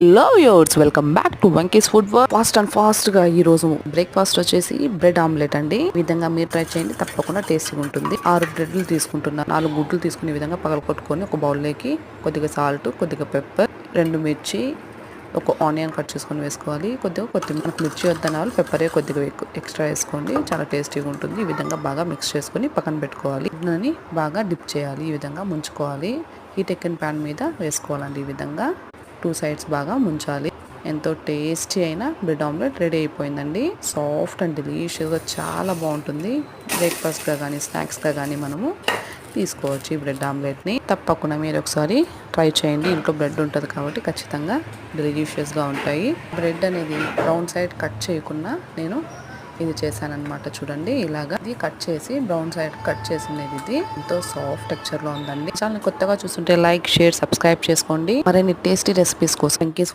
Hello yours welcome back to వంకీస్ food work. Fast గా ఈ రోజు బ్రేక్ఫాస్ట్ వచ్చేసి బ్రెడ్ ఆమ్లెట్ అండి. ఈ విధంగా మీరు ట్రై చేయండి, తప్పకుండా టేస్టీగా ఉంటుంది. 6 బ్రెడ్లు తీసుకుంటున్నాను. 4 గుడ్లు తీసుకునే విధంగా పగల కొట్టుకొని ఒక బౌల్లోకి కొద్దిగా సాల్ట్, కొద్దిగా పెప్పర్, 2 మిర్చి, ఒక ఆనియన్ కట్ చేసుకొని వేసుకోవాలి. కొద్దిగా కొత్తిమీర, మనకు మిర్చి వద్దన్న వాళ్ళు పెప్పరే కొద్దిగా ఎక్స్ట్రా వేసుకోండి, చాలా టేస్టీగా ఉంటుంది. ఈ విధంగా బాగా మిక్స్ చేసుకొని పక్కన పెట్టుకోవాలి. దాన్ని బాగా డిప్ చేయాలి, ఈ విధంగా ముంచుకోవాలి. హీట్ ఎక్కిన ప్యాన్ మీద వేసుకోవాలండి. ఈ విధంగా 2 సైడ్స్ బాగా ముంచాలి. ఎంతో టేస్టీ అయిన బ్రెడ్ ఆమ్లెట్ రెడీ అయిపోయిందండి. సాఫ్ట్ అండ్ డెలీషియస్గా చాలా బాగుంటుంది. బ్రేక్ఫాస్ట్గా కానీ స్నాక్స్గా కానీ మనము తీసుకోవచ్చు ఈ బ్రెడ్ ఆమ్లెట్ని. తప్పకుండా మీరు ఒకసారి ట్రై చేయండి. ఇంట్లో బ్రెడ్ ఉంటుంది కాబట్టి ఖచ్చితంగా డెలీషియస్గా ఉంటాయి. బ్రెడ్ అనేది బ్రౌన్ సైడ్ కట్ చేయకుండా నేను ఇది చేశానన్నమాట. చూడండి, ఇలాగా ఇది కట్ చేసి బ్రౌన్ సైడ్ కట్ చేసినది. ఇది ఎంతో సాఫ్ట్ టెక్స్చర్ లో ఉందండి. ఛానల్ కొత్తగా చూస్తుంటే లైక్, షేర్, సబ్స్క్రైబ్ చేసుకోండి. మరిన్ని టేస్టీ రెసిపీస్ కోసం